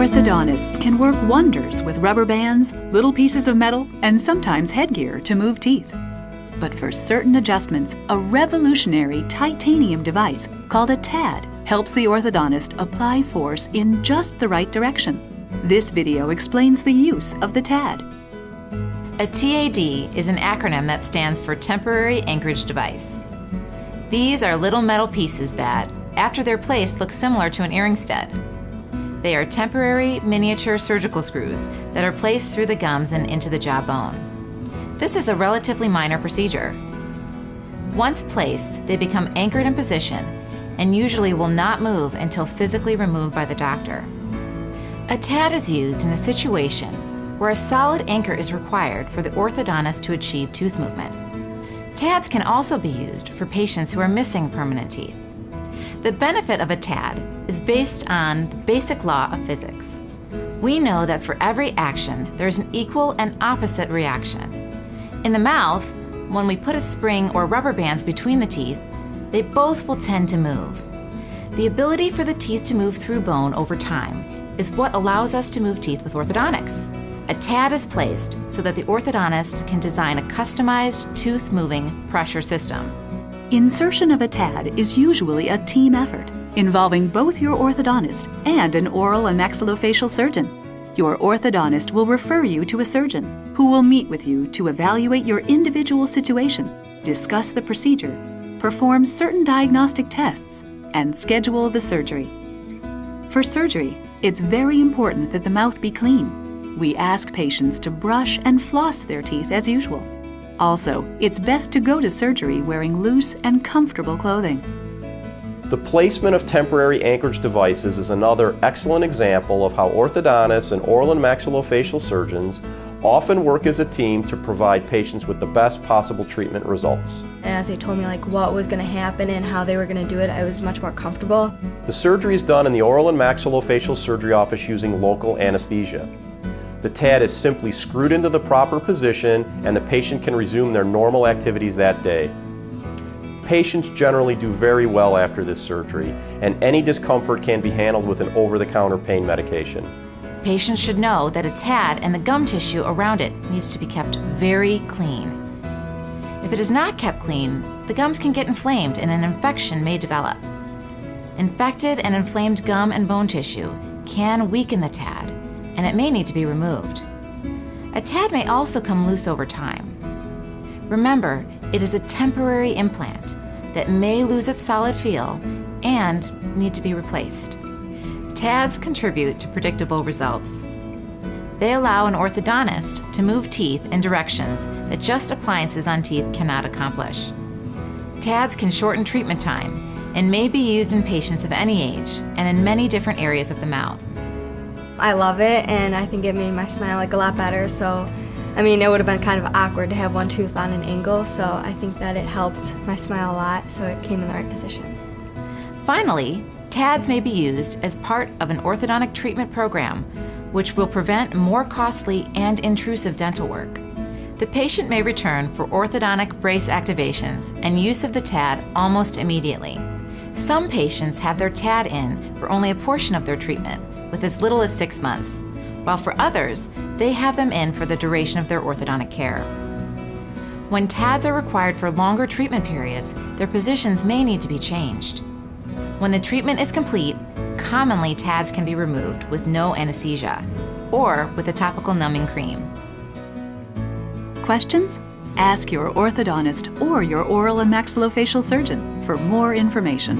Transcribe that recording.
Orthodontists can work wonders with rubber bands, little pieces of metal, and sometimes headgear to move teeth. But for certain adjustments, a revolutionary titanium device called a TAD helps the orthodontist apply force in just the right direction. This video explains the use of the TAD. A TAD is an acronym that stands for Temporary Anchorage Device. These are little metal pieces that, after they're placed, look similar to an earring stud. They are temporary miniature surgical screws that are placed through the gums and into the jawbone. This is a relatively minor procedure. Once placed, they become anchored in position and usually will not move until physically removed by the doctor. A TAD is used in a situation where a solid anchor is required for the orthodontist to achieve tooth movement. TADs can also be used for patients who are missing permanent teeth. The benefit of a TAD is based on the basic law of physics. We know that for every action, there's an equal and opposite reaction. In the mouth, when we put a spring or rubber bands between the teeth, they both will tend to move. The ability for the teeth to move through bone over time is what allows us to move teeth with orthodontics. A TAD is placed so that the orthodontist can design a customized tooth-moving pressure system. Insertion of a TAD is usually a team effort, involving both your orthodontist and an oral and maxillofacial surgeon. Your orthodontist will refer you to a surgeon who will meet with you to evaluate your individual situation, discuss the procedure, perform certain diagnostic tests, and schedule the surgery. For surgery, it's very important that the mouth be clean. We ask patients to brush and floss their teeth as usual. Also, it's best to go to surgery wearing loose and comfortable clothing. The placement of temporary anchorage devices is another excellent example of how orthodontists and oral and maxillofacial surgeons often work as a team to provide patients with the best possible treatment results. And as they told me what was going to happen and how they were going to do it, I was much more comfortable. The surgery is done in the oral and maxillofacial surgery office using local anesthesia. The TAD is simply screwed into the proper position and the patient can resume their normal activities that day. Patients generally do very well after this surgery, and any discomfort can be handled with an over-the-counter pain medication. Patients should know that a TAD and the gum tissue around it needs to be kept very clean. If it is not kept clean, the gums can get inflamed and an infection may develop. Infected and inflamed gum and bone tissue can weaken the TAD, and it may need to be removed. A TAD may also come loose over time. Remember, it is a temporary implant that may lose its solid feel and need to be replaced. TADs contribute to predictable results. They allow an orthodontist to move teeth in directions that just appliances on teeth cannot accomplish. TADs can shorten treatment time and may be used in patients of any age and in many different areas of the mouth. I love it, and I think it made my smile a lot better. So, it would have been kind of awkward to have one tooth on an angle, so I think that it helped my smile a lot, so it came in the right position. Finally, TADs may be used as part of an orthodontic treatment program, which will prevent more costly and intrusive dental work. The patient may return for orthodontic brace activations and use of the TAD almost immediately. Some patients have their TAD in for only a portion of their treatment, with as little as 6 months, while for others, they have them in for the duration of their orthodontic care. When TADs are required for longer treatment periods, their positions may need to be changed. When the treatment is complete, commonly TADs can be removed with no anesthesia or with a topical numbing cream. Questions? Ask your orthodontist or your oral and maxillofacial surgeon for more information.